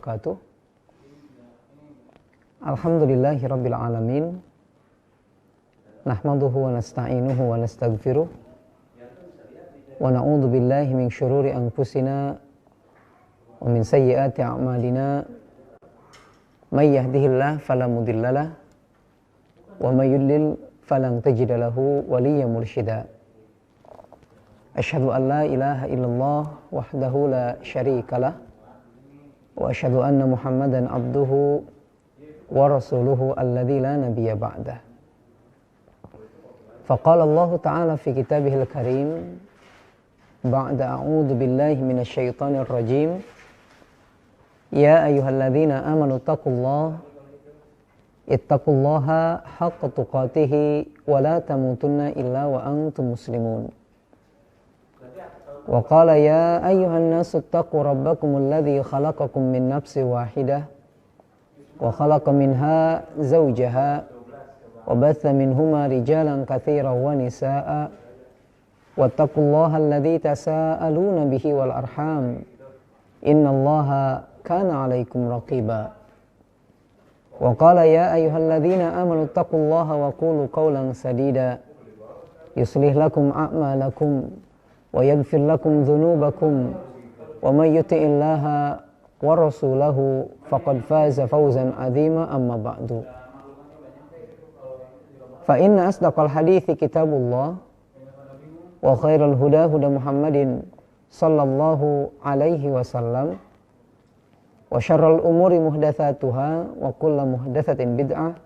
wabarakatuh. Alhamdulillahirabbil alamin. Nahmaduhu wa nasta'inuhu wa nastaghfiruh. Wa na'udzu billahi min syururi anfusina wa min sayyiati a'malina. May yahdihillahu fala mudhillalah wa may yudlil falan tajida lahu waliyyan mursyida. Asyhadu an la ilaha illallah wahdahu la syarikalah wa asyhadu anna Muhammadan abduhu wa rasuluhu alladzi la nabiyya ba'dah. Faqala Allah ta'ala fi kitabihil karim ba'da a'udzu billahi minasy syaithanir rajim. Ya ayyuhalladzina amanu ittaqullaha haqqa tuqatih wa la tamutunna illa wa antum muslimun. Wa qala ya ayyuhan nasu ittaqu rabbakumul ladzi khalaqakum min nafsin wahidah wa khalaqa minha zawjaha wa batha minhuma rijalan katsiran wa nisaa'a wattaqullaha alladzi tasaaluna bihi wal arham innallaha kana 'alaikum raqiba. Wa qala ya ayyuhalladzina amanu ittaqullaha wa qulu qawlan sadida yuslih lakum a'malakum wa yaghfir lakum dhunubakum wa may yuti'illaha wa rasulahu faqad faza fawzan 'azima amma ba'du. Fa inna asdaqal hadithi kitabullah wa khairal huda huda Muhammadin sallallahu alaihi wasallam wa syarrul umuri muhdatsatuha wa kullu muhdatsatin bid'ah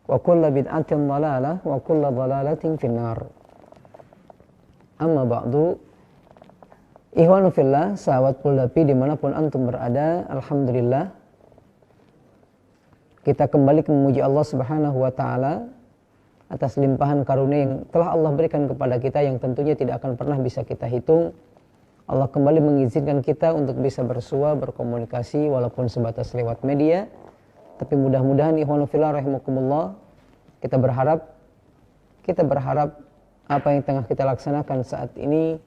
wa kullu bid'atin dhalalah wa kullu dhalalatin finnar. Amma ba'du. Ikhwanu fillah, sahabat Puldapi dimanapun antum berada, alhamdulillah kita kembali memuji Allah Subhanahu wa ta'ala atas limpahan karunia yang telah Allah berikan kepada kita yang tentunya tidak akan pernah bisa kita hitung. Allah kembali mengizinkan kita untuk bisa bersua, berkomunikasi walaupun sebatas lewat media. Tapi mudah-mudahan ikhwanu fillah rahimakumullah, kita berharap apa yang tengah kita laksanakan saat ini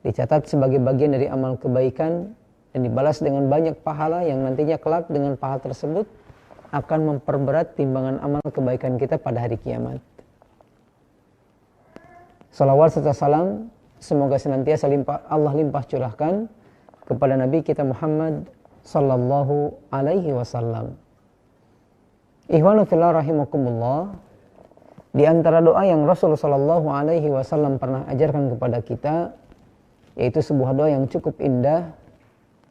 dicatat sebagai bagian dari amal kebaikan dan dibalas dengan banyak pahala yang nantinya kelak dengan pahala tersebut akan memperberat timbangan amal kebaikan kita pada hari kiamat. Salawat serta salam semoga senantiasa Allah limpah curahkan kepada Nabi kita Muhammad sallallahu alaihi wasallam. Ikhwanu fillah rahimakumullah, di antara doa yang Rasul sallallahu alaihi wasallam pernah ajarkan kepada kita, yaitu sebuah doa yang cukup indah,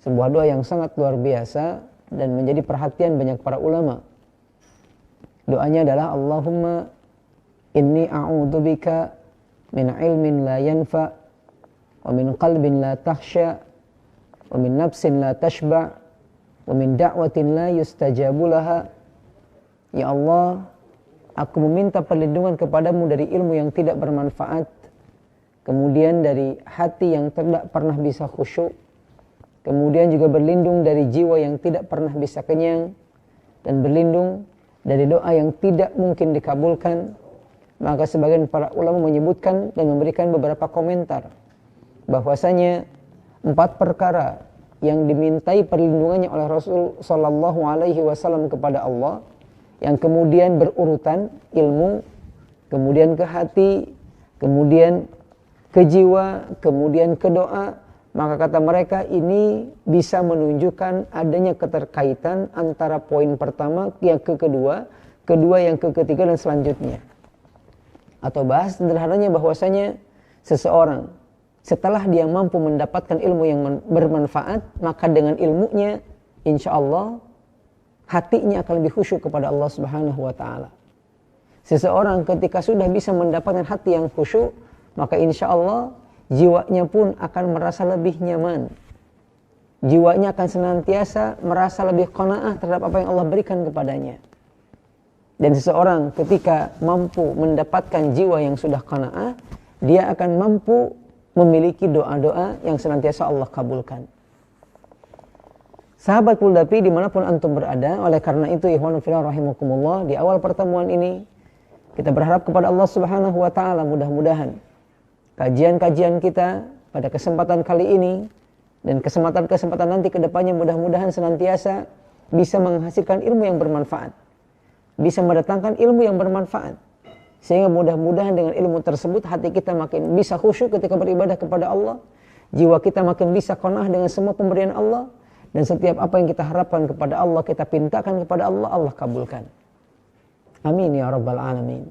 sebuah doa yang sangat luar biasa dan menjadi perhatian banyak para ulama. Doanya adalah Allahumma inni a'udzubika min ilmin la yanfa wa min qalbin la takhsha wa min nafsin la tashba wa min da'watin la yustajabu laha. Ya Allah, aku meminta perlindungan kepadamu dari ilmu yang tidak bermanfaat, kemudian dari hati yang tidak pernah bisa khusyuk, kemudian juga berlindung dari jiwa yang tidak pernah bisa kenyang, dan berlindung dari doa yang tidak mungkin dikabulkan. Maka sebagian para ulama menyebutkan dan memberikan beberapa komentar bahwasanya 4 perkara yang dimintai perlindungannya oleh Rasul sallallahu alaihi wasallam kepada Allah, yang kemudian berurutan ilmu, kemudian ke hati, kemudian ke jiwa, kemudian ke doa, maka kata mereka ini bisa menunjukkan adanya keterkaitan antara poin pertama yang ke kedua yang ke ketiga dan selanjutnya. Atau bahas sederhananya bahwasanya seseorang setelah dia mampu mendapatkan ilmu yang bermanfaat, maka dengan ilmunya insya Allah hatinya akan lebih khusyuk kepada Allah Subhanahu wa ta'ala. Seseorang ketika sudah bisa mendapatkan hati yang khusyuk, maka insya Allah jiwanya pun akan merasa lebih nyaman. Jiwanya akan senantiasa merasa lebih qanaah terhadap apa yang Allah berikan kepadanya. Dan seseorang ketika mampu mendapatkan jiwa yang sudah qanaah, dia akan mampu memiliki doa-doa yang senantiasa Allah kabulkan. Sahabat Puldapi dimanapun antum berada, oleh karena itu ikhwanu fillah rahimakumullah, di awal pertemuan ini kita berharap kepada Allah Subhanahu wa ta'ala mudah-mudahan kajian-kajian kita pada kesempatan kali ini Dan kesempatan-kesempatan nanti ke depannya mudah-mudahan senantiasa bisa menghasilkan ilmu yang bermanfaat. Bisa mendatangkan ilmu yang bermanfaat. Sehingga mudah-mudahan dengan ilmu tersebut hati kita makin bisa khusyuk ketika beribadah kepada Allah. Jiwa kita makin bisa qanaah dengan semua pemberian Allah. Dan setiap apa yang kita harapkan kepada Allah, kita pintakan kepada Allah, Allah kabulkan. Amin ya rabbal alamin.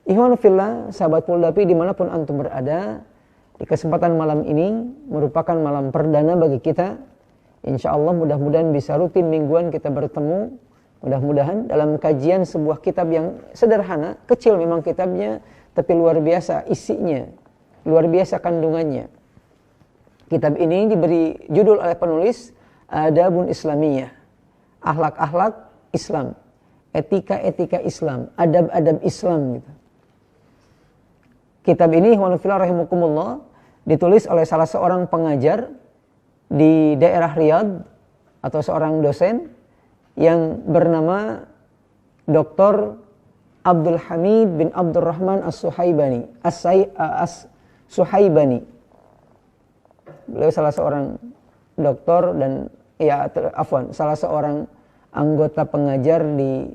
Ikhwanu fillah, sahabat Poldapi dimanapun antum berada, di kesempatan malam ini merupakan malam perdana bagi kita. Insya Allah mudah-mudahan bisa rutin mingguan kita bertemu. Mudah-mudahan dalam kajian sebuah kitab yang sederhana, kecil memang kitabnya, tapi luar biasa isinya, luar biasa kandungannya. Kitab ini diberi judul oleh penulis Adabun Islamiyah, akhlak-akhlak Islam, etika-etika Islam, adab-adab Islam gitu. Kitab ini wa nafila rahimakumullah ditulis oleh salah seorang pengajar di daerah Riyadh atau seorang dosen yang bernama Dr. Abdul Hamid bin Abdurrahman As-Suhaibani. As-Suhaibani. Beliau salah seorang doktor dan salah seorang anggota pengajar di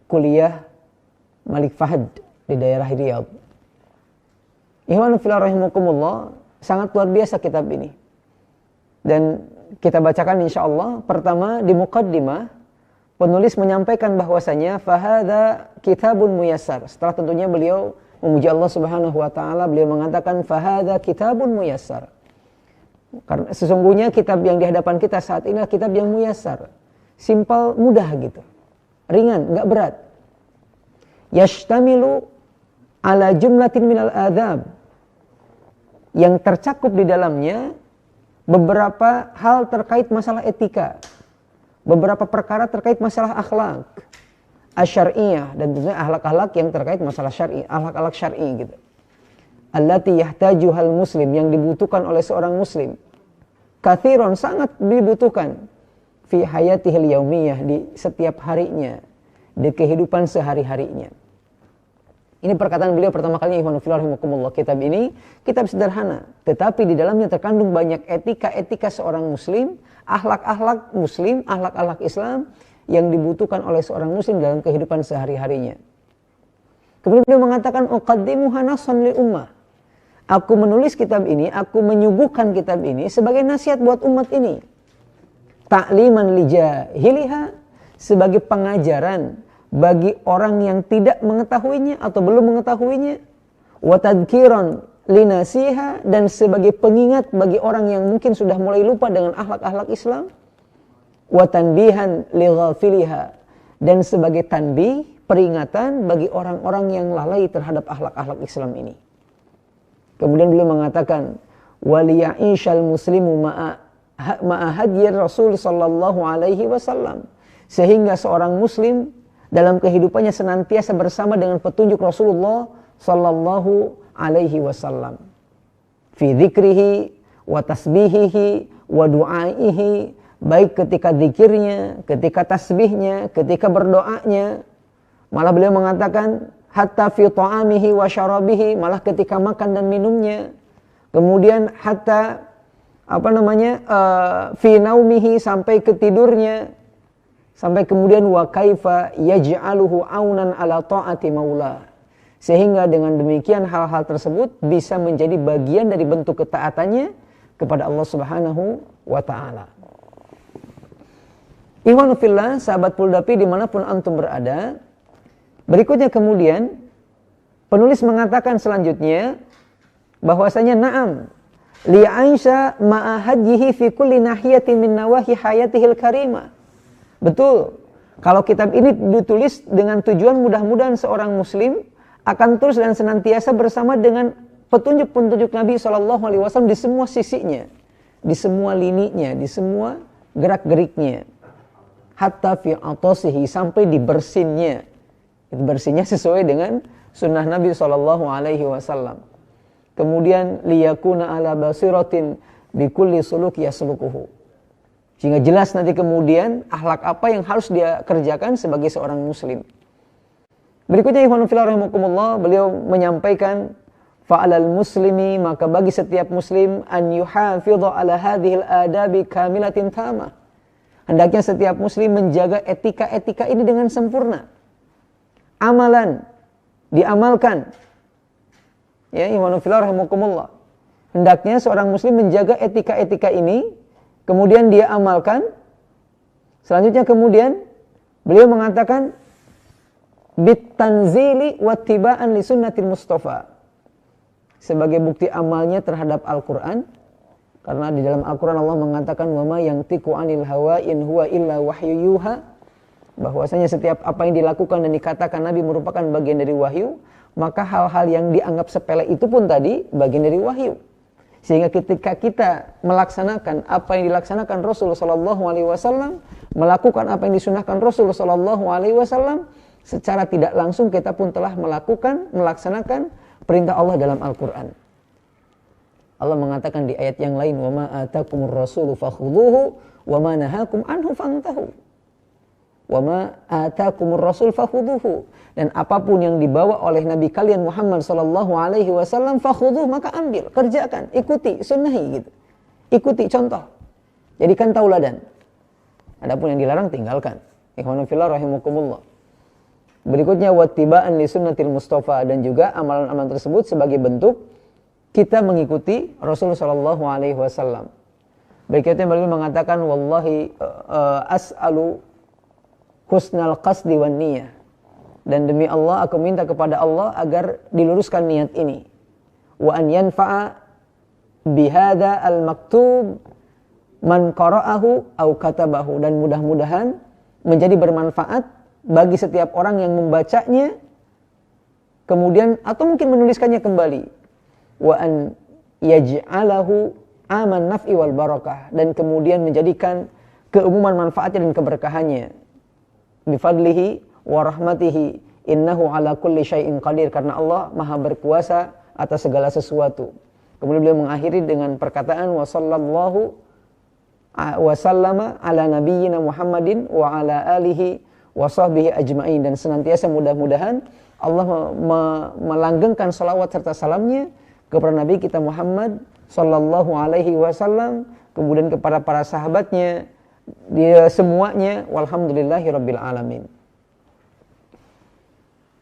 kuliah Malik Fahd di daerah Riyadh. Ikhwanu fillah rahimakumullah, sangat luar biasa kitab ini. Dan kita bacakan insyaallah. Pertama di muqaddimah penulis menyampaikan bahwasanya fahadha kitabun muyassar. Setelah tentunya beliau memuji Allah Subhanahu wa taala, beliau mengatakan fahadha kitabun muyassar. Karena sesungguhnya kitab yang di hadapan kita saat ini adalah kitab yang muyassar. Simpel, mudah gitu. Ringan, enggak berat. Yashtamilu ala jumlatin minal adab. Yang tercakup di dalamnya beberapa hal terkait masalah etika. Beberapa perkara terkait masalah akhlak asyariyah dan tentunya akhlak-akhlak yang terkait masalah syar'i, akhlak-akhlak syar'i gitu. Allati yahtajuhal muslim, yang dibutuhkan oleh seorang muslim. Katsiron, sangat dibutuhkan fi hayatihil yaumiyah, di setiap harinya, di kehidupan sehari-harinya. Ini perkataan beliau pertama kalinya, ikhwanu fillah rahimakumullah. Kitab ini kitab sederhana, tetapi di dalamnya terkandung banyak etika-etika seorang muslim, akhlak-akhlak muslim, akhlak-akhlak Islam yang dibutuhkan oleh seorang muslim dalam kehidupan sehari-harinya. Kemudian beliau mengatakan uqaddimuha nasan li ummah. Aku menulis kitab ini, aku menyuguhkan kitab ini sebagai nasihat buat umat ini. Ta'liman li jahiliha, sebagai pengajaran bagi orang yang tidak mengetahuinya atau belum mengetahuinya, wa tadhkiran linasiha, dan sebagai pengingat bagi orang yang mungkin sudah mulai lupa dengan akhlak-akhlak Islam, wa tanbihan li ghafiliha, dan sebagai tanbih, peringatan bagi orang-orang yang lalai terhadap akhlak-akhlak Islam ini. Kemudian beliau mengatakan waliya'ishal muslimu ma'a hadyi Rasul sallallahu alaihi wasallam, sehingga seorang muslim dalam kehidupannya senantiasa bersama dengan petunjuk Rasulullah sallallahu alaihi wasallam. Fi dzikrihi wa tasbihihi wa du'aihi, baik ketika zikirnya, ketika tasbihnya, ketika berdoanya. Malah beliau mengatakan hatta fi ta'amihi wa syarabihi, malah ketika makan dan minumnya. Kemudian hatta fi naumihi, sampai ke tidurnya. Sampai kemudian wa kaifa yaj'aluhu aunan ala ta'ati maula, sehingga dengan demikian hal-hal tersebut bisa menjadi bagian dari bentuk ketaatannya kepada Allah Subhanahu wa taala. Ikhwanu fillah, sahabat Poldapi dimanapun antum berada. Berikutnya kemudian penulis mengatakan selanjutnya bahwasanya na'am li'aisha ma'a hadyihi fi kulli nahiyatin min nawahi hayatihil karimah. Betul, kalau kitab ini ditulis dengan tujuan mudah-mudahan seorang muslim akan terus dan senantiasa bersama dengan petunjuk-petunjuk Nabi SAW di semua sisinya, di semua lininya, di semua gerak-geriknya. Hatta fi atasihi, sampai di bersinnya. Itu bersinnya sesuai dengan sunnah Nabi SAW. Kemudian liyakuna ala basiratin bikulli suluk yaslukuhu, sehingga jelas nanti kemudian akhlak apa yang harus dia kerjakan sebagai seorang muslim. Berikutnya ikhwanu fillah rahimakumullah, beliau menyampaikan fa'alal muslimi, maka bagi setiap muslim, an yuhafidha ala hadhil adabi kamilatin tamah. Hendaknya setiap muslim menjaga etika-etika ini dengan sempurna. Amalan, diamalkan. Ya, ikhwanu fillah rahimakumullah. Hendaknya seorang muslim menjaga etika-etika ini, kemudian dia amalkan. Selanjutnya kemudian beliau mengatakan bitanzili wattiba'an li sunnatil mustafa. Sebagai bukti amalnya terhadap Al-Qur'an, karena di dalam Al-Qur'an Allah mengatakan wa ma yantiqu 'anil hawa in huwa illa wahyu yuha, bahwasanya setiap apa yang dilakukan dan dikatakan Nabi merupakan bagian dari wahyu, maka hal-hal yang dianggap sepele itu pun tadi bagian dari wahyu. Sehingga ketika kita melaksanakan apa yang dilaksanakan Rasulullah SAW, melakukan apa yang disunahkan Rasulullah SAW, secara tidak langsung kita pun telah melaksanakan perintah Allah dalam Al-Quran. Allah mengatakan di ayat yang lain, wa ma atakumur rasulu fakhudhuhu wa ma nahakum anhu fantahu. Wa ma atakumur rasul fakhudhuhu. Dan apapun yang dibawa oleh Nabi kalian Muhammad sallallahu alaihi wasallam, fakhudhuhu, maka ambil, kerjakan, ikuti, sunnahi gitu. Ikuti contoh. Jadikan tauladan. Adapun yang dilarang tinggalkan. Ikhwanu fillah rahimakumullah. Berikutnya wattiba'an li sunnatil mustafa, dan juga amalan-amalan tersebut sebagai bentuk kita mengikuti Rasulullah sallallahu alaihi wasallam. Berikutnya beliau mengatakan wallahi as'alu husnal qasdi wan niyah. Dan demi Allah aku minta kepada Allah agar diluruskan niat ini. Wa an yanfa'a bihadza al-maktub man qara'ahu au katabahu, dan mudah-mudahan menjadi bermanfaat bagi setiap orang yang membacanya kemudian atau mungkin menuliskannya kembali. Wa an yaj'alahu aman naf'i wal barakah, dan kemudian menjadikan keumuman manfaatnya dan keberkahannya. Bifadlihi wa rahmatihi innahu ala kulli syai'in qadir, karena Allah maha berkuasa atas segala sesuatu. Kemudian beliau mengakhiri dengan perkataan wa sallallahu wa sallama ala nabiyyina Muhammadin wa ala alihi wa sahbihi ajma'in, dan senantiasa mudah-mudahan Allah melanggengkan salawat serta salamnya kepada Nabi kita Muhammad sallallahu alaihi wasallam, kemudian kepada para sahabatnya, dia semuanya, walhamdulillahi rabbil alamin.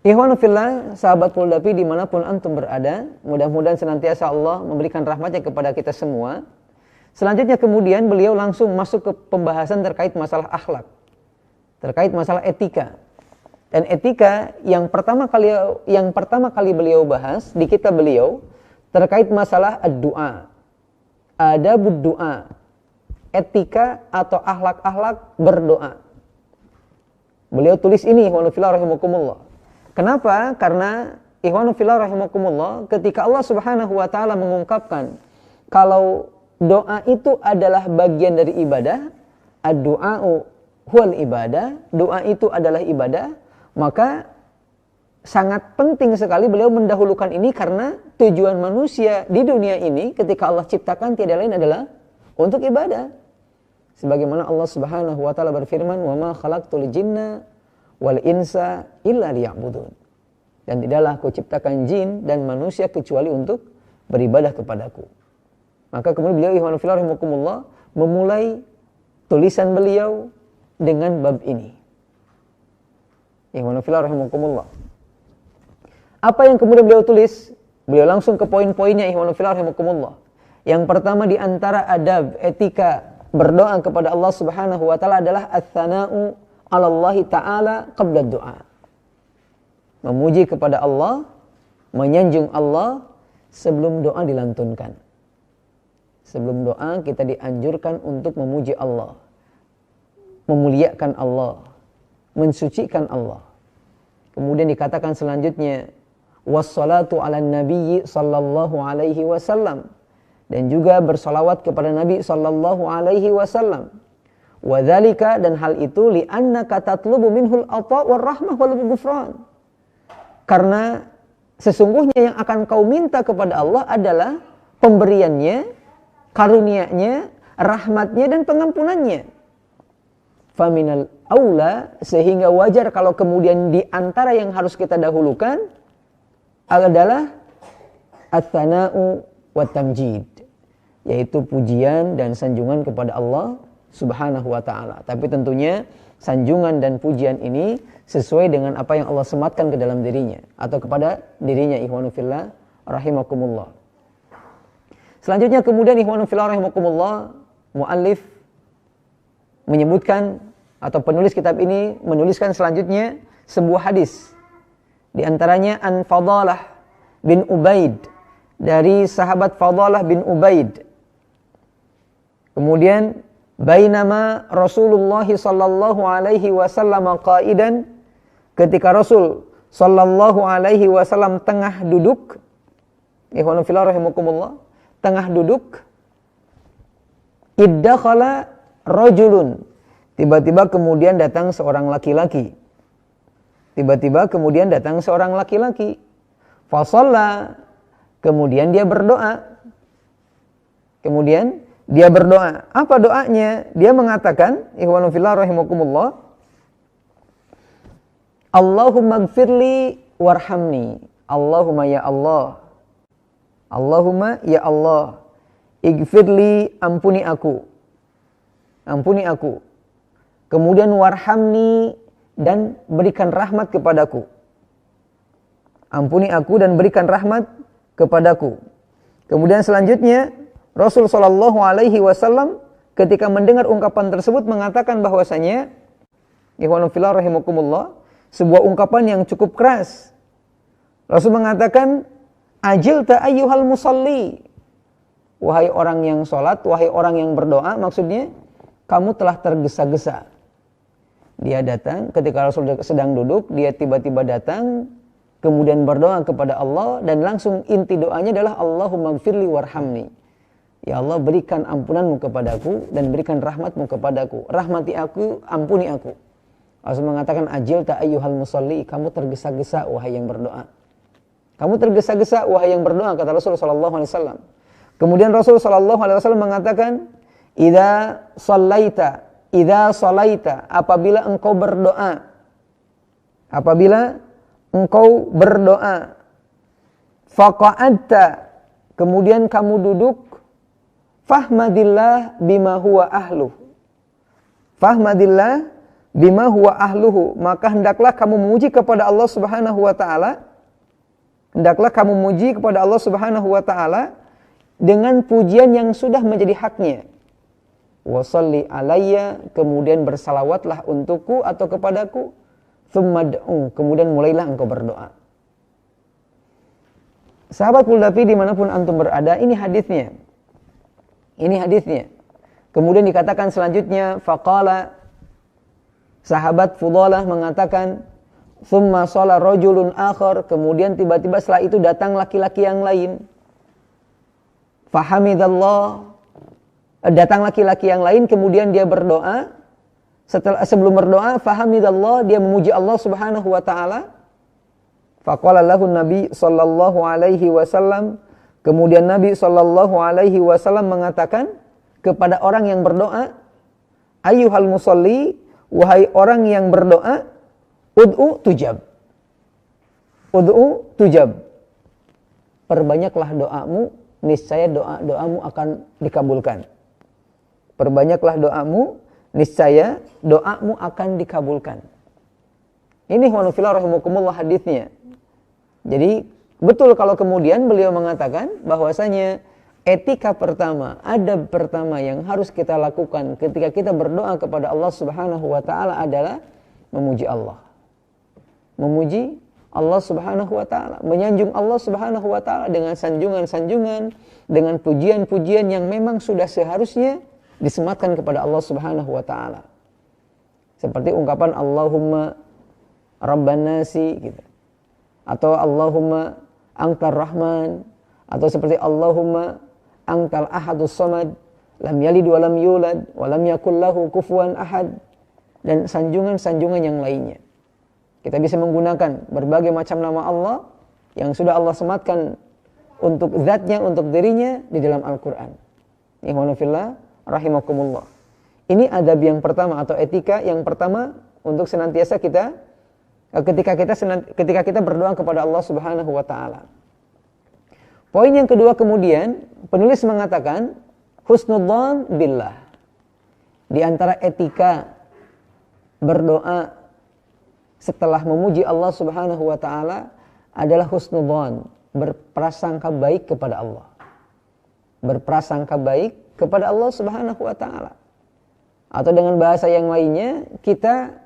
Ikhwanu fillah, sahabat Poldapi dimanapun antum berada, mudah-mudahan senantiasa Allah memberikan rahmatnya kepada kita semua. Selanjutnya kemudian beliau langsung masuk ke pembahasan terkait masalah akhlak, terkait masalah etika. Dan etika yang pertama kali beliau bahas di kitab beliau terkait masalah ad-du'a, adabud du'a, etika atau akhlak-akhlak berdoa. Beliau tulis ini, ikhwanu fillah rahimakumullah. Kenapa? Karena ikhwanu fillah rahimakumullah, ketika Allah Subhanahu wa taala mengungkapkan kalau doa itu adalah bagian dari ibadah, ad-du'a'u huwal ibadah, doa itu adalah ibadah, maka sangat penting sekali beliau mendahulukan ini, karena tujuan manusia di dunia ini ketika Allah ciptakan tiada lain adalah untuk ibadah. Sebagaimana Allah Subhanahu wa taala berfirman, "Wa ma khalaqtul jinna wal insa illa liya'budun." Dan tidaklah aku ciptakan jin dan manusia kecuali untuk beribadah kepadaku. Maka kemudian beliau ikhwanu fillah rahimakumullah memulai tulisan beliau dengan bab ini. Ikhwanu fillah rahimakumullah. Apa yang kemudian beliau tulis? Beliau langsung ke poin-poinnya, ikhwanu fillah rahimakumullah. Yang pertama di antara adab etika berdoa kepada Allah Subhanahu wa taala adalah ats-tsana'u 'ala Allah taala qabla du'a. Memuji kepada Allah, menyanjung Allah sebelum doa dilantunkan. Sebelum doa kita dianjurkan untuk memuji Allah, memuliakan Allah, mensucikan Allah. Kemudian dikatakan selanjutnya wassalatu 'alan nabiyyi sallallahu alaihi wasallam, dan juga bersalawat kepada Nabi sallallahu alaihi wasallam. Wa dzalika, dan hal itu li'annaka tatlubu minhul ata' war rahmah wal ghufran. Karena sesungguhnya yang akan kau minta kepada Allah adalah pemberiannya, karunia-Nya, rahmatnya dan pengampunannya. Faminal aula, sehingga wajar kalau kemudian di antara yang harus kita dahulukan adalah ats-tsana'u wat tamjid, yaitu pujian dan sanjungan kepada Allah Subhanahu wa taala. Tapi tentunya sanjungan dan pujian ini sesuai dengan apa yang Allah sematkan ke dalam dirinya atau kepada dirinya, ikhwanu fillah rahimakumullah. Selanjutnya kemudian ikhwanu fillah rahimakumullah, muallif menyebutkan atau penulis kitab ini menuliskan selanjutnya sebuah hadis. Di antaranya an Fadalah bin Ubaid, dari sahabat Fadalah bin Ubaid. Kemudian bainama Rasulullah sallallahu alaihi wasallam qaidan, ketika Rasul sallallahu alaihi wasallam tengah duduk, ikhwan fillah rahimakumullah, tengah duduk, iddakhala rajulun, tiba-tiba kemudian datang seorang laki-laki. Tiba-tiba kemudian datang seorang laki-laki. Fasalla, kemudian dia berdoa. Kemudian dia berdoa. Apa doanya? Dia mengatakan, ikhwanu fillah rahimakumullah, Allahumma gfirli warhamni. Allahumma ya Allah. Allahumma ya Allah. Igfirli, ampuni aku. Ampuni aku. Kemudian warhamni, dan berikan rahmat kepadaku. Ampuni aku dan berikan rahmat kepadaku. Kemudian selanjutnya Rasul sallallahu alaihi wasallam ketika mendengar ungkapan tersebut mengatakan bahwasanya, ikhwanu fillah rahimakumullah, sebuah ungkapan yang cukup keras. Rasul mengatakan, ajilta ayyuhal musalli, wahai orang yang sholat, wahai orang yang berdoa, maksudnya kamu telah tergesa-gesa. Dia datang ketika Rasul sedang duduk, dia tiba-tiba datang, kemudian berdoa kepada Allah, dan langsung inti doanya adalah Allahumma gfirli warhamni. Ya Allah, berikan ampunanmu kepadaku dan berikan rahmatmu kepadaku. Rahmati aku, ampuni aku. Rasul mengatakan, ajilta ayyuhal musalli, kamu tergesa-gesa wahai yang berdoa. Kamu tergesa-gesa wahai yang berdoa, kata Rasul sallallahu alaihi wasallam. Kemudian Rasul sallallahu alaihi wasallam mengatakan, idza shalaita, apabila engkau berdoa. Apabila engkau berdoa. Faqa'adta, kemudian kamu duduk. Fahmadillah bima huwa ahluh. Fahmadillah bima huwa ahluhu, maka hendaklah kamu memuji kepada Allah Subhanahu wa taala. Hendaklah kamu memuji kepada Allah Subhanahu wa taala dengan pujian yang sudah menjadi haknya. Wa shalli alayya, kemudian bersalawatlah untukku atau kepadaku. Tsumma da'u, kemudian mulailah engkau berdoa. Sahabat Quldafi dimanapun antum berada, ini hadisnya. Ini hadisnya. Kemudian dikatakan selanjutnya, faqala, sahabat Fudalah mengatakan, tsumma shala rajulun akhar, kemudian tiba-tiba setelah itu datang laki-laki yang lain. Fahamidallah, datang laki-laki yang lain, kemudian dia berdoa. Sebelum berdoa, fahamidallah, dia memuji Allah Subhanahu wa taala. Faqala lahu Nabi sallallahu alaihi wasallam, kemudian Nabi sallallahu alaihi wasallam mengatakan kepada orang yang berdoa, ayyuhal musalli, wahai orang yang berdoa, ud'u tujab. Ud'u tujab. Perbanyaklah doamu, niscaya doamu akan dikabulkan. Perbanyaklah doamu, niscaya doamu akan dikabulkan. Ini wa nafila rahimakumullah hadisnya. Jadi betul kalau kemudian beliau mengatakan bahwasanya etika pertama, adab pertama yang harus kita lakukan ketika kita berdoa kepada Allah Subhanahu wa taala adalah memuji Allah. Memuji Allah Subhanahu wa taala, menyanjung Allah Subhanahu wa taala dengan sanjungan-sanjungan, dengan pujian-pujian yang memang sudah seharusnya disematkan kepada Allah Subhanahu wa taala. Seperti ungkapan Allahumma Rabban nasi gitu. Atau Allahumma Antar Rahman, atau seperti Allahumma Antal Ahadus Samad, lam yalid wa lam yulad wa lam yakul lahu kufuwan ahad, dan sanjungan-sanjungan yang lainnya. Kita bisa menggunakan berbagai macam nama Allah yang sudah Allah sematkan untuk zatnya, untuk dirinya di dalam Al-Quran. Ikhwanu fillah rahimakumullah. Ini adab yang pertama atau etika yang pertama untuk senantiasa kita ketika kita berdoa kepada Allah Subhanahu wa taala. Poin yang kedua kemudian, penulis mengatakan husnudzan billah. Di antara etika berdoa setelah memuji Allah Subhanahu wa taala adalah husnudzan, berprasangka baik kepada Allah. Berprasangka baik kepada Allah Subhanahu wa taala. Atau dengan bahasa yang lainnya, kita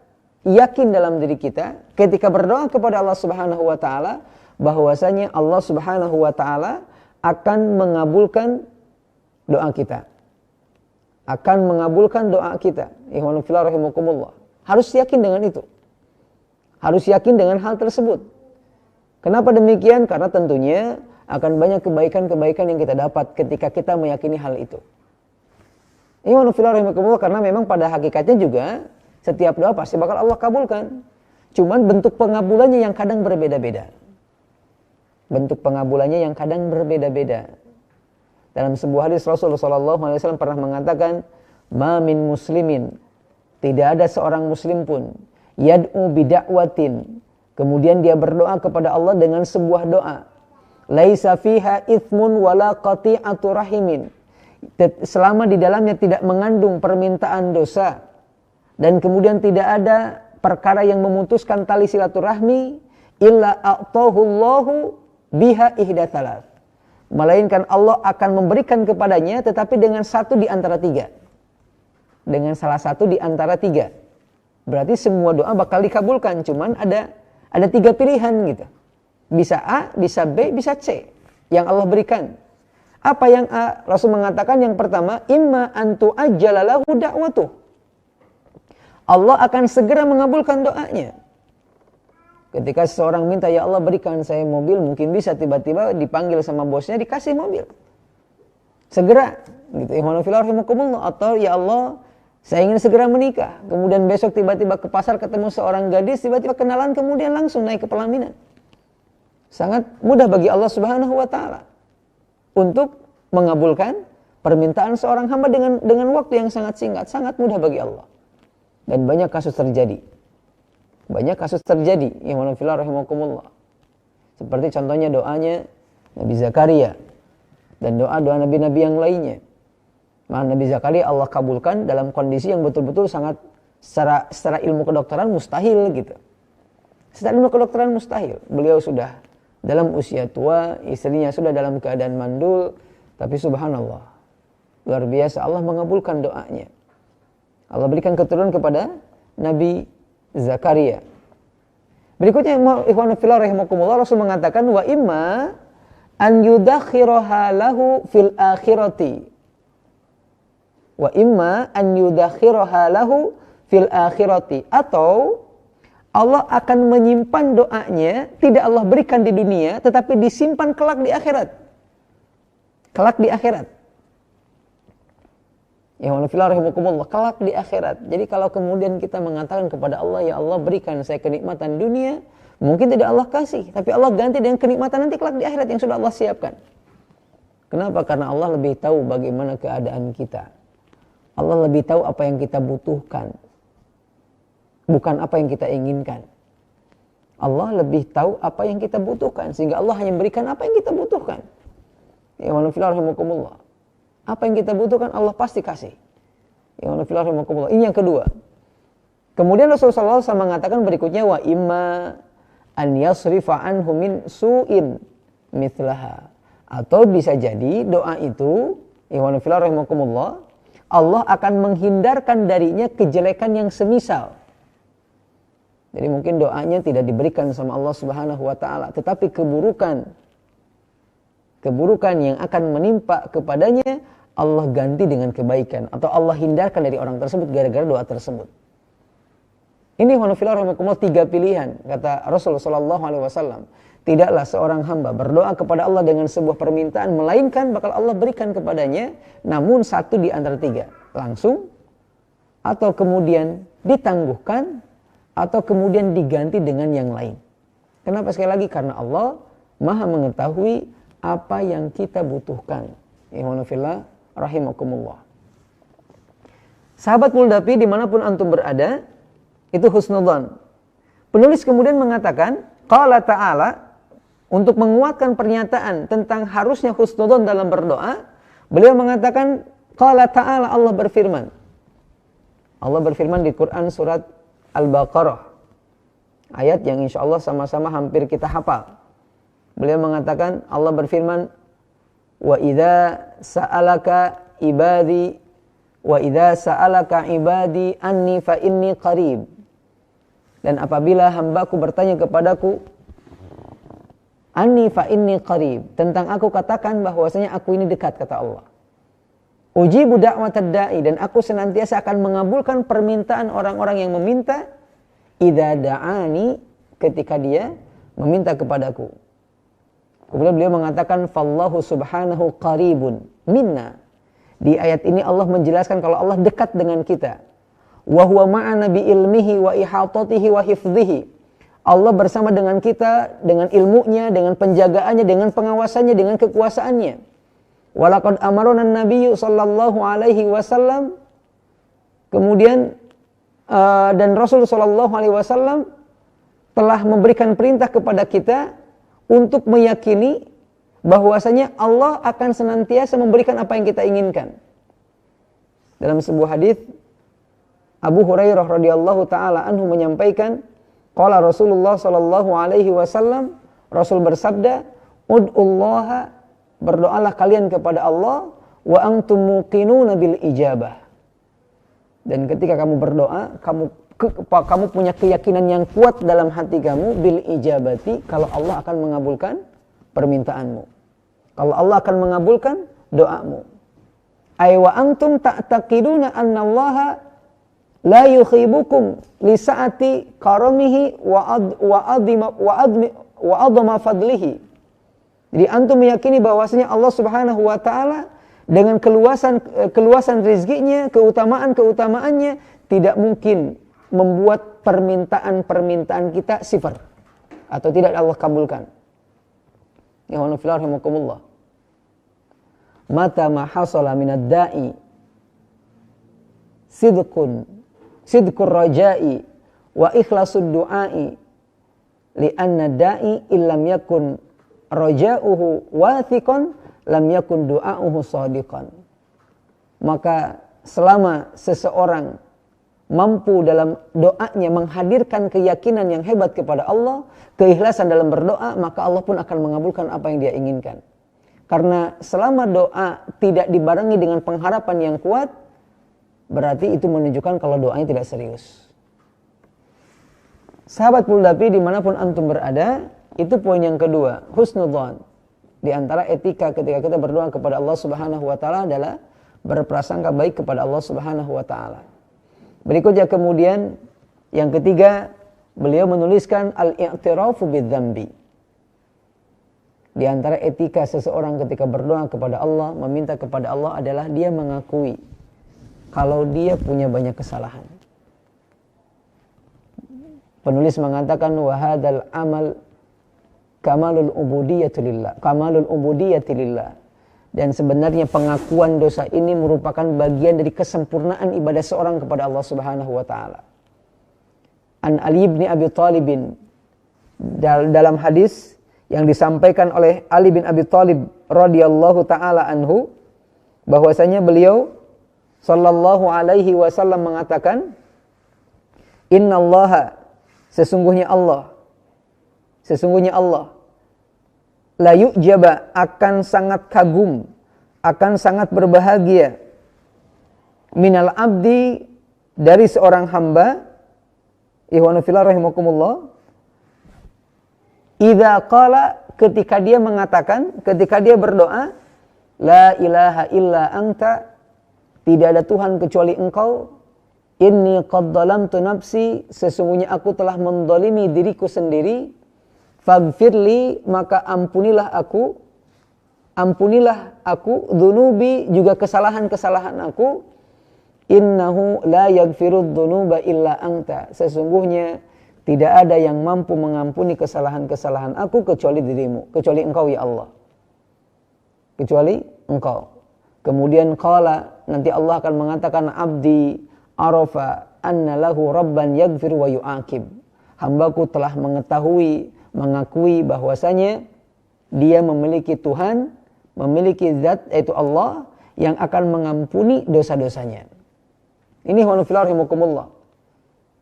yakin dalam diri kita ketika berdoa kepada Allah Subhanahu wa taala bahwasanya Allah Subhanahu wa taala akan mengabulkan doa kita. Akan mengabulkan doa kita. Ikhwanu fillah rahimakumullah. Harus yakin dengan itu. Harus yakin dengan hal tersebut. Kenapa demikian? Karena tentunya akan banyak kebaikan-kebaikan yang kita dapat ketika kita meyakini hal itu. Ikhwanu fillah rahimakumullah, karena memang pada hakikatnya juga setiap doa pasti bakal Allah kabulkan. Cuman bentuk pengabulannya yang kadang berbeda-beda. Bentuk pengabulannya yang kadang berbeda-beda. Dalam sebuah hadis Rasulullah SAW pernah mengatakan, "Ma min muslimin," tidak ada seorang muslim pun, "yad'u bida'watin," kemudian dia berdoa kepada Allah dengan sebuah doa, "laisa fiha ithmun wala qati'atu rahimin," selama di dalamnya tidak mengandung permintaan dosa dan kemudian tidak ada perkara yang memutuskan tali silaturahmi, illa a'tahu Allahu biha ihda thalath, melainkan Allah akan memberikan kepadanya tetapi dengan satu di antara tiga. Dengan salah satu di antara tiga. Berarti semua doa bakal dikabulkan, cuman ada tiga pilihan gitu. Bisa A, bisa B, bisa C yang Allah berikan. Apa yang A? Rasul mengatakan yang pertama, imma antu ajjalalahu da'watuh. Allah akan segera mengabulkan doanya. Ketika seseorang minta, ya Allah berikan saya mobil, mungkin bisa tiba-tiba dipanggil sama bosnya dikasih mobil. Segera, gitu. Ikhwanu fillah rahimakumullah. Atau ya Allah, saya ingin segera menikah. Kemudian besok tiba-tiba ke pasar ketemu seorang gadis, tiba-tiba kenalan, kemudian langsung naik ke pelaminan. Sangat mudah bagi Allah Subhanahu wa taala untuk mengabulkan permintaan seorang hamba dengan waktu yang sangat singkat, sangat mudah bagi Allah. Dan banyak kasus terjadi. Banyak kasus terjadi, ikhwanu fillah rahimakumullah. Seperti contohnya doanya Nabi Zakaria dan doa-doa nabi-nabi yang lainnya. Maka Nabi Zakaria Allah kabulkan dalam kondisi yang betul-betul sangat secara ilmu kedokteran mustahil gitu. Secara ilmu kedokteran mustahil. Beliau sudah dalam usia tua, istrinya sudah dalam keadaan mandul, tapi subhanallah, luar biasa Allah mengabulkan doanya. Allah berikan keturunan kepada Nabi Zakaria. Berikutnya ikhwanu fillah rahimakumullah, Rasul mengatakan wa imma an yudakhiraha lahu fil akhirati. Wa imma an yudakhiraha lahu fil akhirati, atau Allah akan menyimpan doanya, tidak Allah berikan di dunia tetapi disimpan kelak di akhirat. Kelak di akhirat. Ya wa fillah rahimakumullah, kelak di akhirat. Jadi kalau kemudian kita mengatakan kepada Allah, ya Allah berikan saya kenikmatan dunia, mungkin tidak Allah kasih, tapi Allah ganti dengan kenikmatan nanti kelak di akhirat yang sudah Allah siapkan. Kenapa? Karena Allah lebih tahu bagaimana keadaan kita. Allah lebih tahu apa yang kita butuhkan, bukan apa yang kita inginkan. Allah lebih tahu apa yang kita butuhkan, sehingga Allah hanya memberikan apa yang kita butuhkan. Ya wa fillah rahimakumullah. Apa yang kita butuhkan Allah pasti kasih. Ya Allah fillah rahimakumullah. Ini yang kedua. Kemudian Rasulullah SAW mengatakan berikutnya, wa imma an yasrifa anhu min su'in mithlaha. Atau bisa jadi doa itu, ya Allah fillah rahimakumullah, Allah akan menghindarkan darinya kejelekan yang semisal. Jadi mungkin doanya tidak diberikan sama Allah Subhanahu wa taala, tetapi keburukan yang akan menimpa kepadanya Allah ganti dengan kebaikan, atau Allah hindarkan dari orang tersebut gara-gara doa tersebut. Ini wanafillah rahimakumullah, 3 pilihan kata Rasulullah SAW. Tidaklah seorang hamba berdoa kepada Allah dengan sebuah permintaan melainkan bakal Allah berikan kepadanya, namun satu di antara 3, langsung, atau kemudian ditangguhkan, atau kemudian diganti dengan yang lain. Kenapa? Sekali lagi, karena Allah Maha mengetahui apa yang kita butuhkan. Ikhwanufillah rahimakumullah. Sahabat Muldapi dimanapun antum berada, itu husnudzan. Penulis kemudian mengatakan, qala ta'ala, untuk menguatkan pernyataan tentang harusnya husnudzon dalam berdoa, beliau mengatakan, qala ta'ala, Allah berfirman. Allah berfirman di Quran surat Al-Baqarah, ayat yang insya Allah sama-sama hampir kita hafal. Beliau mengatakan, Allah berfirman, wa idza sa'alaka ibadi anni fa inni qarib. Dan apabila hambaku bertanya kepadaku, anni fa inni qarib, tentang aku, katakan bahwasanya aku ini dekat, kata Allah. Ujibu da'watad da'i, dan aku senantiasa akan mengabulkan permintaan orang-orang yang meminta, idza da'ani, ketika dia meminta kepadaku. Kemudian beliau mengatakan, fallahu subhanahu qaribun minna. Di ayat ini Allah menjelaskan kalau Allah dekat dengan kita. Wa huwa ma'ana bi ilmihi wa ihatatihi wa hifdhihi. Allah bersama dengan kita, dengan ilmunya, dengan penjagaannya, dengan pengawasannya, dengan kekuasaannya. Walaqad amarana an-nabiyyu sallallahu alaihi wasallam. Kemudian dan Rasul sallallahu alaihi wasallam telah memberikan perintah kepada kita untuk meyakini bahwasanya Allah akan senantiasa memberikan apa yang kita inginkan. Dalam sebuah hadis, Abu Hurairah radhiyallahu taala anhu menyampaikan, qala Rasulullah sallallahu alaihi wasallam, Rasul bersabda, ud'ullaha, berdoalah kalian kepada Allah, wa antum muqinuna bil ijabah. Dan ketika kamu berdoa, kamu punya keyakinan yang kuat dalam hati kamu, bil ijabati, kalau Allah akan mengabulkan permintaanmu. Kalau Allah akan mengabulkan doamu. Ay wa antum ta'taqiduna anna Allah la yukhibukum li sa'ati karamihi wa adma fadlihi. Jadi antum meyakini bahwasanya Allah Subhanahu wa taala dengan keluasan rezekinya, keutamaannya tidak mungkin membuat permintaan kita sifar atau tidak Allah kabulkan. Ya wa nafilahimukumullah. Mata ma hasala minad da'i sidqur raja'i wa ikhlasud du'ai li'anna da'i illam yakun raja'uhu wathiqan lam yakun du'a'uhu shadiqan. Maka selama seseorang mampu dalam doanya menghadirkan keyakinan yang hebat kepada Allah, keikhlasan dalam berdoa, maka Allah pun akan mengabulkan apa yang dia inginkan. Karena selama doa tidak dibarengi dengan pengharapan yang kuat, berarti itu menunjukkan kalau doanya tidak serius. Sahabat Puldapi dimanapun antum berada, itu poin yang kedua, husnudzon. Di antara etika ketika kita berdoa kepada Allah Subhanahu wa taala adalah berprasangka baik kepada Allah Subhanahu wa taala. Berikutnya kemudian yang ketiga, beliau menuliskan al-i'tirafu bidzambi. Di antara etika seseorang ketika berdoa kepada Allah, meminta kepada Allah adalah dia mengakui kalau dia punya banyak kesalahan. Penulis mengatakan wa hadzal amal kamalul ubudiyyati lillah. Dan sebenarnya pengakuan dosa ini merupakan bagian dari kesempurnaan ibadah seorang kepada Allah Subhanahu wa taala. An Ali bin Abi Thalib, dalam hadis yang disampaikan oleh Ali bin Abi Thalib radhiyallahu taala anhu, bahwasanya beliau sallallahu alaihi wasallam mengatakan, innallaha, sesungguhnya Allah la yu'jaba, akan sangat kagum, akan sangat berbahagia, minal abdi, dari seorang hamba, ihwanu fillah rahimakumullah, idza qala, ketika dia mengatakan, ketika dia berdoa, la ilaha illa anta, tidak ada Tuhan kecuali engkau, inni qad dhalamtu nafsi, sesungguhnya aku telah mendolimi diriku sendiri, faghfirli, maka ampunilah aku, dzunubi, juga kesalahan-kesalahan aku, innahu la yaghfirudz dzunuba illa anta, sesungguhnya tidak ada yang mampu mengampuni kesalahan-kesalahan aku kecuali dirimu, kecuali engkau ya Allah, kecuali engkau. Kemudian qala, nanti Allah akan mengatakan, abdi arafa anna lahu rabban yaghfir wa yu'aqib, hambaku telah mengetahui, mengakui bahwasanya dia memiliki Tuhan, memiliki zat yaitu Allah yang akan mengampuni dosa-dosanya. Ini wa nafila rahimakumullah.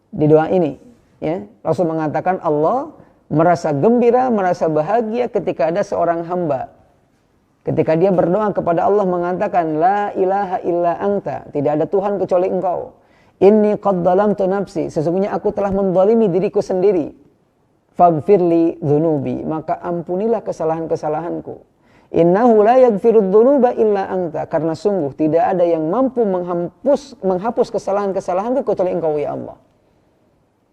Di doa ini, ya, Rasul mengatakan Allah merasa gembira, merasa bahagia ketika ada seorang hamba. Ketika dia berdoa kepada Allah mengatakan la ilaha illa anta, tidak ada Tuhan kecuali Engkau. Inni qad dhalamtu nafsi, sesungguhnya aku telah menzalimi diriku sendiri. Faghfirli dzunubi, maka ampunilah kesalahan-kesalahanku. Innahu la yaghfirudz dzunuba illa anta, karena sungguh tidak ada yang mampu menghapus kesalahan-kesalahanku kecuali Engkau ya Allah.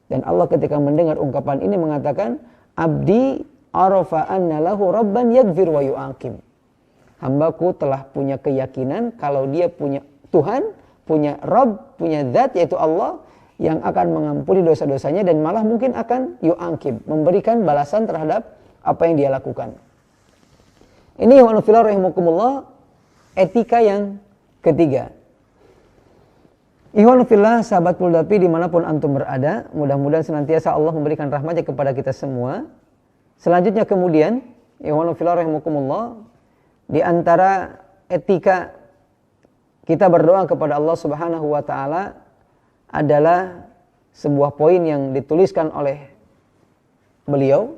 Dan Allah ketika mendengar ungkapan ini mengatakan, abdi arafa anna lahu rabban yaghfir wa yu'aqib. Hambaku telah punya keyakinan kalau dia punya Tuhan, punya Rabb, punya zat yaitu Allah yang akan mengampuni dosa-dosanya dan malah mungkin akan yu'aqib, memberikan balasan terhadap apa yang dia lakukan. Ini wa nafila rahimakumullah, etika yang ketiga. Ikhwan fillah, sahabat Muldapi dimanapun antum berada, mudah-mudahan senantiasa Allah memberikan rahmatnya kepada kita semua. Selanjutnya kemudian, ikhwan fillah rahimakumullah, di antara etika kita berdoa kepada Allah Subhanahu wa taala adalah sebuah poin yang dituliskan oleh beliau,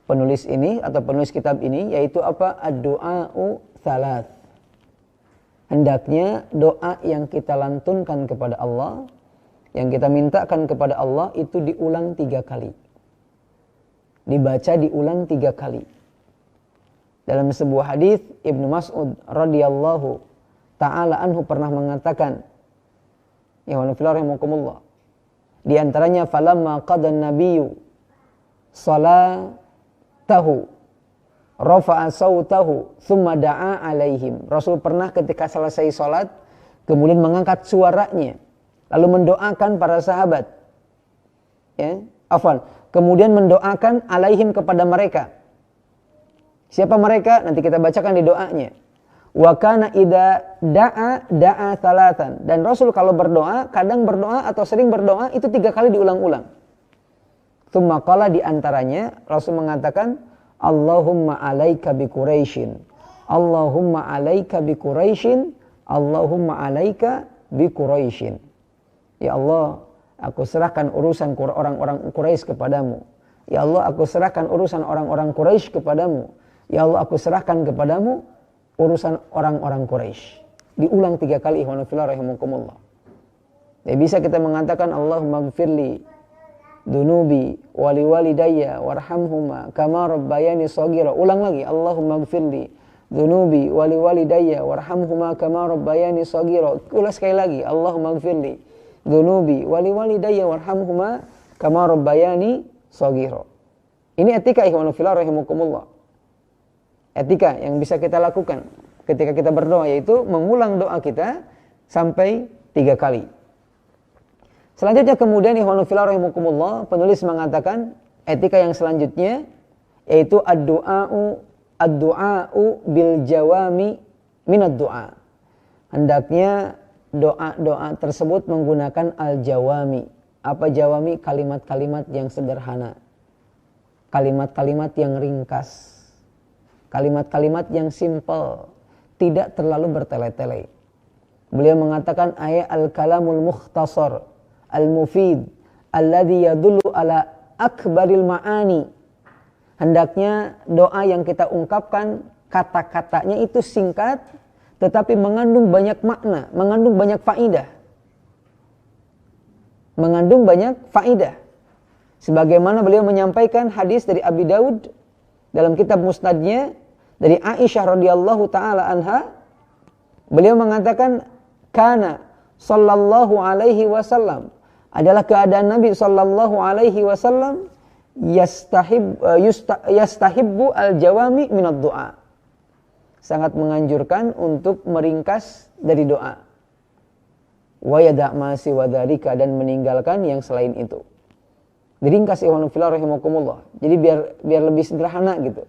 penulis ini atau penulis kitab ini, yaitu apa? Ad-du'a'u tsalat. Hendaknya doa yang kita lantunkan kepada Allah, yang kita mintakan kepada Allah itu diulang 3 kali. Dibaca diulang 3 kali. Dalam sebuah hadis Ibnu Mas'ud radhiyallahu ta'ala anhu pernah mengatakan, ya wa rahimakumullah, di antaranya falamma qadan nabiyyu salatahu rafa'a sautahu thumma da'a alaihim. Rasul pernah ketika selesai salat kemudian mengangkat suaranya lalu mendoakan para sahabat. Ya, kemudian mendoakan alaihim kepada mereka. Siapa mereka? Nanti kita bacakan di doanya. Wa kana idza da'a thalathan. Dan Rasul kalau berdoa, kadang berdoa atau sering berdoa itu 3 kali diulang-ulang. Tsumma qala, di antaranya Rasul mengatakan Allahumma alaika bi Quraisyin. Allahumma alaika bi Quraisyin. Allahumma alaika bi Quraisyin. Ya Allah, aku serahkan urusan orang-orang Quraisy kepadamu. Ya Allah, aku serahkan urusan orang-orang Quraisy kepadamu. Ya Allah, aku serahkan kepadamu urusan orang-orang Quraisy. Diulang 3 kali, ikhwan fillah rahimakumullah. Ya, bisa kita mengatakan Allahumma gfirli dunubi wali walidayya warhamhuma kama rabbayani shaghira. Ulang lagi, Allahumma gfirli dunubi wali walidayya warhamhuma kama rabbayani shaghira. Ulang sekali lagi, Allahumma gfirli dunubi wali walidayya warhamhuma kama rabbayani shaghira. Ini etika ikhwan fillah rahimakumullah. Etika yang bisa kita lakukan ketika kita berdoa, yaitu mengulang doa kita sampai 3 kali. Selanjutnya kemudian ikhwan fillah rahimakumullah, penulis mengatakan etika yang selanjutnya yaitu ad-du'a'u bil jawami minad du'a. Hendaknya doa-doa tersebut menggunakan al-jawami. Apa jawami? Kalimat-kalimat yang sederhana. Kalimat-kalimat yang ringkas. Kalimat-kalimat yang simple, tidak terlalu bertele-tele. Beliau mengatakan ayat al-kalamul mukhtasar al-mufid alladhi yadullu ala akbaril ma'ani. Hendaknya doa yang kita ungkapkan kata-katanya itu singkat tetapi mengandung banyak makna, mengandung banyak faidah. Mengandung banyak faidah. Sebagaimana beliau menyampaikan hadis dari Abi Daud dalam kitab Musnadnya dari Aisyah radhiyallahu taala anha, beliau mengatakan kana sallallahu alaihi wasallam, adalah keadaan Nabi sallallahu alaihi wasallam yastahibbu al-jawami minad du'a. Sangat menganjurkan untuk meringkas dari doa. Wa yada' ma siwa dzalika, dan meninggalkan yang selain itu. Diringkas ikhwan fillah rahimakumullah. Jadi biar lebih sederhana gitu.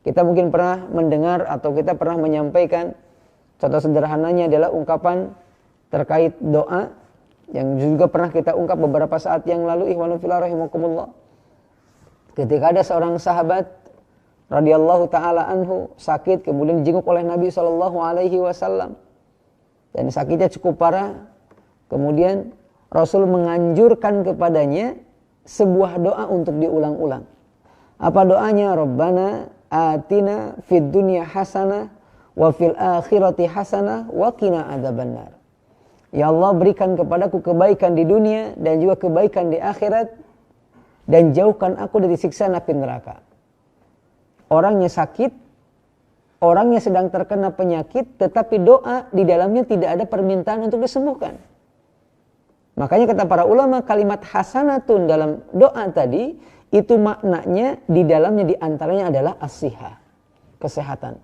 Kita mungkin pernah mendengar atau kita pernah menyampaikan, contoh sederhananya adalah ungkapan terkait doa yang juga pernah kita ungkap beberapa saat yang lalu ikhwan fillah rahimakumullah. Ketika ada seorang sahabat radhiyallahu taala anhu sakit, kemudian dijenguk oleh Nabi sallallahu alaihi wasallam. Dan sakitnya cukup parah. Kemudian Rasul menganjurkan kepadanya sebuah doa untuk diulang-ulang. Apa doanya? Rabbana atina fid dunya hasanah wa fil akhirati hasanah wa qina adzabannar. Ya Allah, berikan kepadaku kebaikan di dunia dan juga kebaikan di akhirat, dan jauhkan aku dari siksa api neraka. Orangnya sakit, orangnya sedang terkena penyakit, tetapi doa di dalamnya tidak ada permintaan untuk disembuhkan. Makanya kata para ulama, kalimat hasanatun dalam doa tadi, itu maknanya di dalamnya diantaranya adalah as-sihah, kesehatan.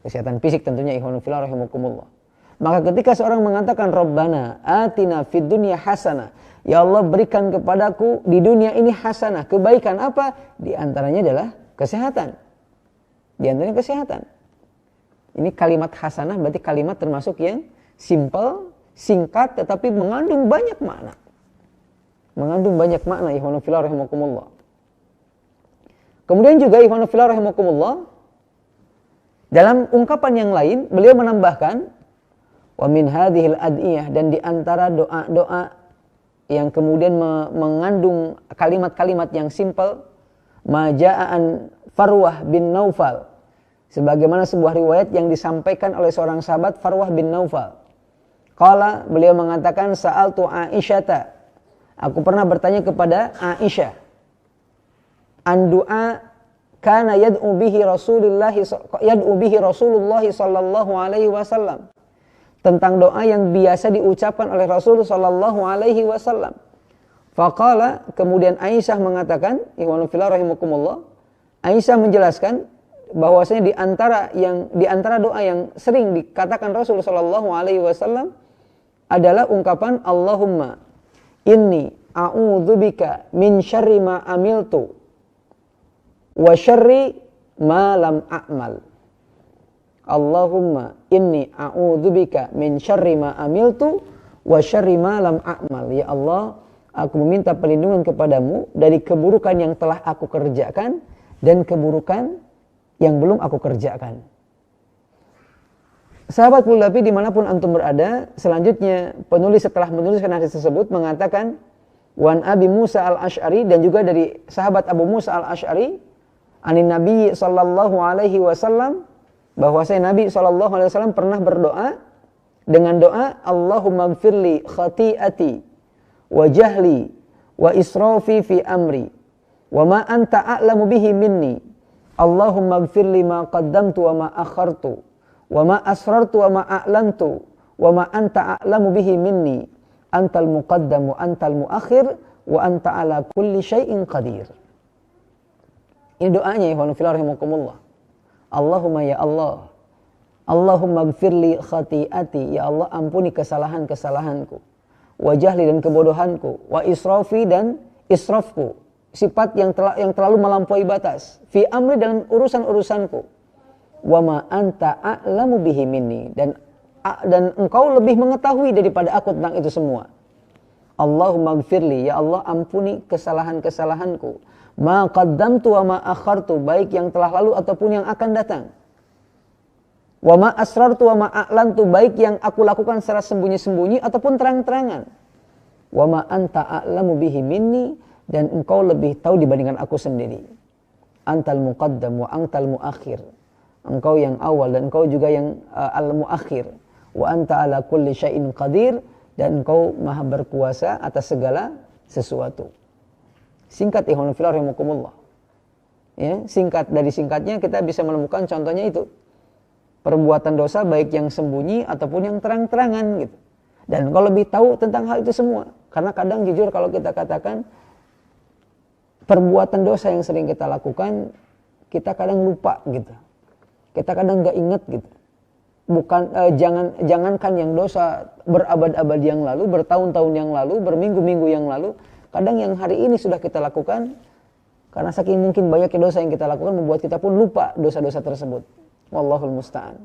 Kesehatan fisik tentunya, ikhwanu fillah rahimakumullah. Maka ketika seorang mengatakan Rabbana atina fid dunya hasanah, ya Allah berikan kepadaku di dunia ini hasanah, kebaikan apa? Di antaranya adalah kesehatan. Di antaranya kesehatan. Ini kalimat hasanah berarti kalimat termasuk yang simple, singkat, tetapi mengandung banyak makna. Mengandung banyak makna, ikhwanu fillah rahimakumullah. Kemudian juga ikhwanu fillah rahimakumullah, dalam ungkapan yang lain beliau menambahkan wa min hadhil adiyah, dan di antara doa-doa yang kemudian mengandung kalimat-kalimat yang simple, maja'an Farwah bin Naufal, sebagaimana sebuah riwayat yang disampaikan oleh seorang sahabat Farwah bin Naufal. Qala, beliau mengatakan sa'altu Aisyata, aku pernah bertanya kepada Aisyah, an du'a kana yad'u bihi Rasulullah sallallahu alaihi wasallam, tentang doa yang biasa diucapkan oleh Rasul sallallahu alaihi wasallam. Faqala, kemudian Aisyah mengatakan, ikhwanu fillah rahimakumullah, Aisyah menjelaskan bahwasanya di antara doa yang sering dikatakan Rasul sallallahu alaihi wasallam adalah ungkapan Allahumma inni a'udzubika min syarri ma amiltu wa syarri ma lam a'mal. Allahumma inni a'udzubika min syarri ma amiltu wa syarri ma lam a'mal. Ya Allah, aku meminta perlindungan kepadamu dari keburukan yang telah aku kerjakan dan keburukan yang belum aku kerjakan. Sahabat Pulapi dimanapun antum berada, selanjutnya penulis setelah menuliskan hadis tersebut mengatakan wan Abi Musa al-Ash'ari, dan juga dari sahabat Abu Musa al-Ash'ari anin Nabi sallallahu alaihi wasallam, bahwasanya Nabi sallallahu alaihi wasallam pernah berdoa dengan doa Allahumma gfirli khati'ati wa jahli wa israfi fi amri wa ma anta a'lamu bihi minni. Allahumma gfirli ma qaddamtu wa ma akhartu wa ma asrartu wa ma a'lantu wa ma anta a'lamu bihi minni. Antal muqaddam wa antal muakhir wa anta ala kulli syai'in qadir. Ini doanya ya fillah rahimakumullah. Allahumma ya Allah, Allahumma gfirli khati'ati, ya Allah ampuni kesalahan-kesalahanku, wa jahli dan kebodohanku, wa israfi dan israfku, sifat yang terlalu melampaui batas, fi amri dalam urusan-urusanku, wa ma anta a'lamu bihi minni, dan engkau lebih mengetahui daripada aku tentang itu semua. Allahumma gfirli, ya Allah ampuni kesalahan-kesalahanku, ma qaddamtu wa ma akhartu, baik yang telah lalu ataupun yang akan datang, wa ma asrartu wa ma a'lantu, baik yang aku lakukan secara sembunyi-sembunyi ataupun terang-terangan, wa ma anta a'lamu bihi minni, dan engkau lebih tahu dibandingkan aku sendiri. Antal muqaddam wa antal muakhir, engkau yang awal dan engkau juga yang al-muakhir, wa anta ala kulli syai'in qadir, dan engkau maha berkuasa atas segala sesuatu. Singkat ikhwan fillah rahimakumullah. Ya, dari singkatnya kita bisa menemukan contohnya itu. Perbuatan dosa baik yang sembunyi ataupun yang terang-terangan gitu. Dan engkau lebih tahu tentang hal itu semua. Karena kadang jujur kalau kita katakan perbuatan dosa yang sering kita lakukan, kita kadang lupa gitu. Kita kadang enggak ingat gitu. Jangankan yang dosa berabad-abad yang lalu, bertahun-tahun yang lalu, berminggu-minggu yang lalu, kadang yang hari ini sudah kita lakukan, karena saking mungkin banyaknya dosa yang kita lakukan membuat kita pun lupa dosa-dosa tersebut. Wallahul musta'an.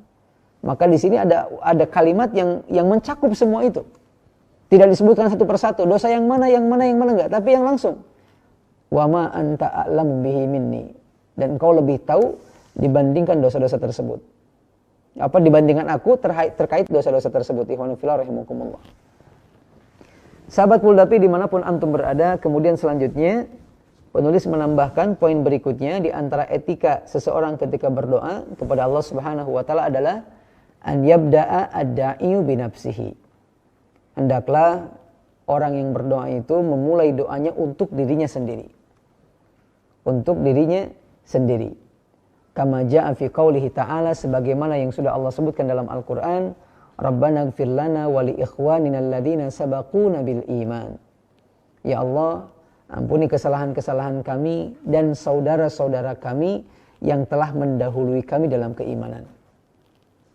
Maka di sini ada kalimat yang mencakup semua itu. Tidak disebutkan satu persatu, dosa yang mana enggak, tapi yang langsung. Wa ma anta a'lamu bihi minni. dan engkau lebih tahu dibandingkan dosa-dosa tersebut. Dibandingkan aku terkait dosa-dosa tersebut. Ikhwanu fillah rahimakumullah. Sahabat Muldapi dimanapun antum berada, kemudian selanjutnya penulis menambahkan poin berikutnya di antara etika seseorang ketika berdoa kepada Allah Subhanahu wa taala adalah an yabda'a ad-da'iyu binafsihi. Hendaklah orang yang berdoa itu memulai doanya untuk dirinya sendiri. Untuk dirinya sendiri. Kama ja'a fi qaulihi ta'ala, sebagaimana yang sudah Allah sebutkan dalam Al-Qur'an, Rabbana ighfir lana wa li ikhwanina alladhina sabaquna bil iman. Ya Allah, ampuni kesalahan-kesalahan kami dan saudara-saudara kami yang telah mendahului kami dalam keimanan.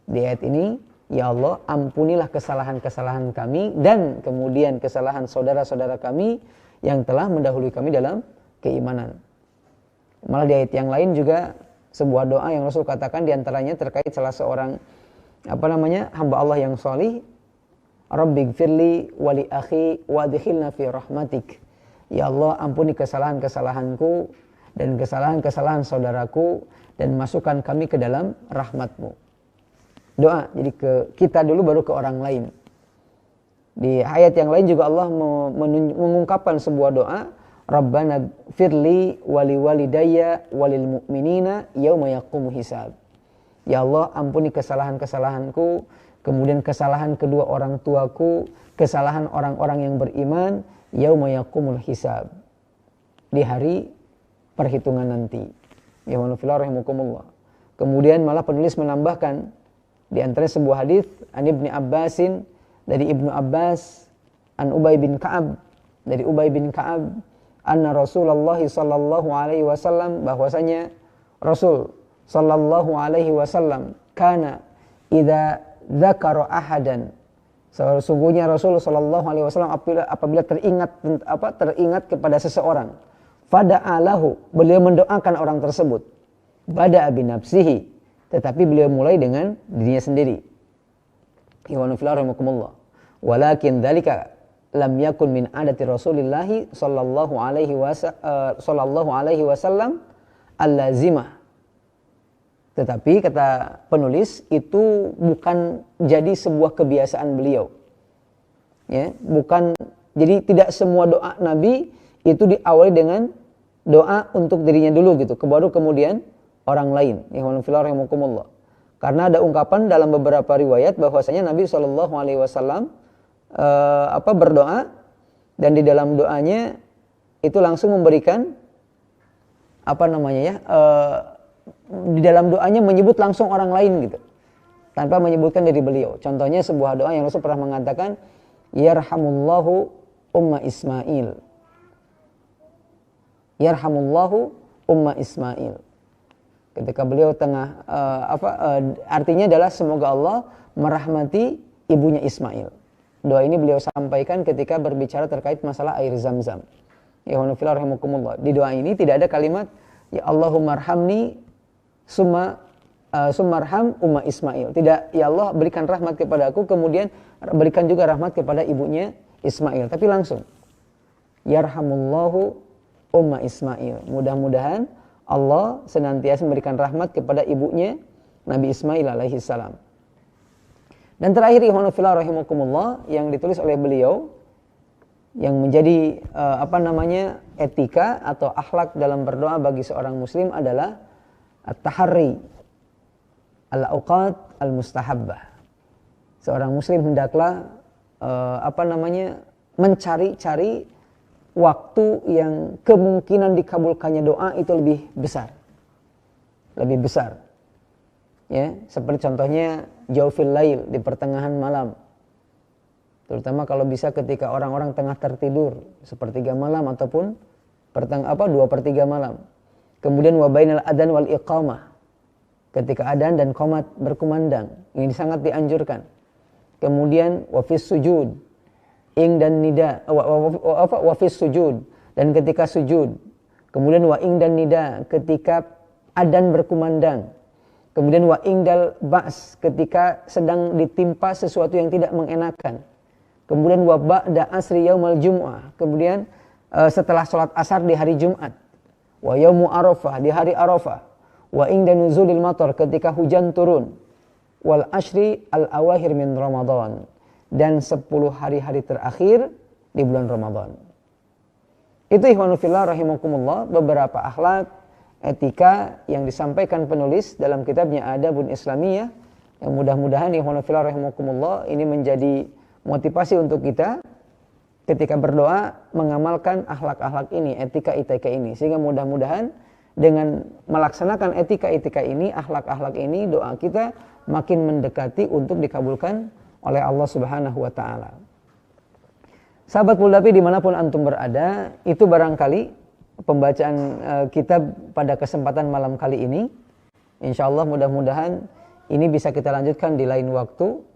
Di ayat ini, ya Allah, ampunilah kesalahan-kesalahan kami dan kemudian kesalahan saudara-saudara kami yang telah mendahului kami dalam keimanan. Malah di ayat yang lain juga sebuah doa yang Rasul katakan diantaranya terkait salah seorang hamba Allah yang salih, Rabbighfirli wa li akhi wa adkhilna fi rahmatik. Ya Allah, ampuni kesalahan-kesalahanku dan kesalahan-kesalahan saudaraku dan masukkan kami ke dalam rahmat-Mu. Doa, jadi ke kita dulu baru ke orang lain. Di ayat yang lain juga Allah mengungkapkan sebuah doa, Rabbana firli wali walidayya walil mu'minina yauma yaqumu hisab. Ya Allah, ampuni kesalahan-kesalahanku, kemudian kesalahan kedua orang tuaku, kesalahan orang-orang yang beriman, yauma yaqumul hisab. Di hari perhitungan nanti. Ya rahimakumullah. Kemudian malah penulis menambahkan di antara sebuah hadis an Ibnu Abbasin, dari Ibnu Abbas, an Ubay bin Ka'ab, dari Ubay bin Ka'ab, anna Rasulullah sallallahu alaihi wasallam, bahwasanya Rasul sallallahu alaihi wasallam kana idza dzakara ahadan, sesungguhnya Rasul sallallahu alaihi wasallam apabila teringat kepada seseorang, fada'alahu, beliau mendoakan orang tersebut, bada'a bi nafsihi, tetapi beliau mulai dengan dirinya sendiri. Ikhwanu fillah rahimakumullah. Walakin dzalika lam yakun min adati Rasulillah sallallahu alaihi wasallam al-lazimah. Tetapi kata penulis, itu bukan jadi sebuah kebiasaan beliau. Ya, bukan, jadi tidak semua doa Nabi itu diawali dengan doa untuk dirinya dulu gitu, baru kemudian orang lain. Ikhwanu fillah rahimakumullah. Karena ada ungkapan dalam beberapa riwayat bahwasanya Nabi sallallahu alaihi wasallam berdoa, dan di dalam doanya itu langsung memberikan di dalam doanya menyebut langsung orang lain gitu, tanpa menyebutkan diri beliau. Contohnya sebuah doa yang Rasul pernah mengatakan, yarhamullahu umma Ismail. Yarhamullahu umma Ismail. Ketika beliau tengah artinya adalah semoga Allah merahmati ibunya Ismail. Doa ini beliau sampaikan ketika berbicara terkait masalah air Zam-Zam. Ya fillah rahimakumullah. Di doa ini tidak ada kalimat ya Allahumma arhamni summarham umma Ismail. Tidak, ya Allah berikan rahmat kepada aku, kemudian berikan juga rahmat kepada ibunya Ismail. Tapi langsung yarhamullahu umma Ismail. Mudah-mudahan Allah senantiasa memberikan rahmat kepada ibunya Nabi Ismail alaihi salam. Dan terakhir ikhwanu fillah rahimakumullah, yang ditulis oleh beliau yang menjadi etika atau akhlak dalam berdoa bagi seorang muslim adalah at-taharri al-awqat al-mustahabbah. Seorang muslim hendaklah mencari-cari waktu yang kemungkinan dikabulkannya doa itu lebih besar. Lebih besar. Ya, seperti contohnya jaufil lail, di pertengahan malam. Terutama kalau bisa ketika orang-orang tengah tertidur, sepertiga malam ataupun 2/3 malam. Kemudian wa bainal adzan wal iqamah, ketika adzan dan qomat berkumandang, ini sangat dianjurkan. Kemudian wa fis sujud, ing dan nida, wa fis sujud, dan ketika sujud. Kemudian wa ing dan nida, ketika adzan berkumandang. Kemudian wa ingdal ba's, ketika sedang ditimpa sesuatu yang tidak mengenakan. Kemudian wa ba'da asri yaumal jum'ah, kemudian setelah sholat asar di hari Jumat. wa yaumu Arafah, di hari Arafah, wa inda nuzulil matar, ketika hujan turun, wal ashri al-awakhir min Ramadan, dan 10 hari-hari terakhir di bulan Ramadan. Itu ikhwanu fillah rahimakumullah beberapa akhlak etika yang disampaikan penulis dalam kitabnya Adabun Islamiyah, yang mudah-mudahan ikhwanu fillah rahimakumullah ini menjadi motivasi untuk kita ketika berdoa mengamalkan akhlak-akhlak ini, etika-etika ini, sehingga mudah-mudahan dengan melaksanakan etika-etika ini, akhlak-akhlak ini, doa kita makin mendekati untuk dikabulkan oleh Allah Subhanahu wa ta'ala. Sahabat Puldapi dimanapun antum berada, itu barangkali pembacaan kitab pada kesempatan malam kali ini. Insyaallah mudah-mudahan ini bisa kita lanjutkan di lain waktu.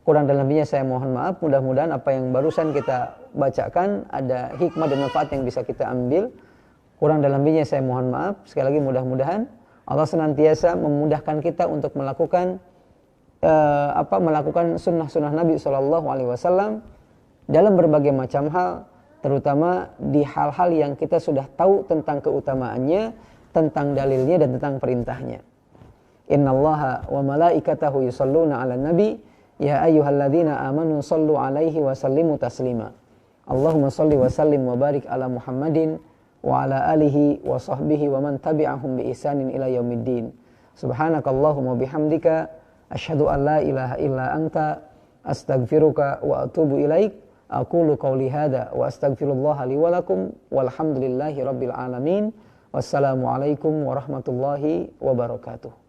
Kurang dan lebihnya saya mohon maaf. Mudah-mudahan apa yang barusan kita bacakan ada hikmah dan manfaat yang bisa kita ambil. Kurang dan lebihnya saya mohon maaf. Sekali lagi mudah-mudahan Allah senantiasa memudahkan kita untuk melakukan melakukan sunnah-sunnah Nabi SAW dalam berbagai macam hal, terutama di hal-hal yang kita sudah tahu tentang keutamaannya, tentang dalilnya dan tentang perintahnya. Innallaha wa malaikatahu yusholluna 'alan nabi ya ayyuhalladzina amanu shallu 'alaihi wa sallimu taslima. Allahumma shalli wa sallim wa barik ala Muhammadin wa ala alihi wa sahbihi wa man tabi'ahum bi ihsanin ila yaumiddin. Subhanakallahumma bihamdika asyhadu an la ilaha illa anta astaghfiruka wa atubu ilaik. Aqulu qawli hadza wa astaghfirullaha li wa lakum walhamdulillahi rabbil alamin. Wassalamu alaikum warahmatullahi wabarakatuh.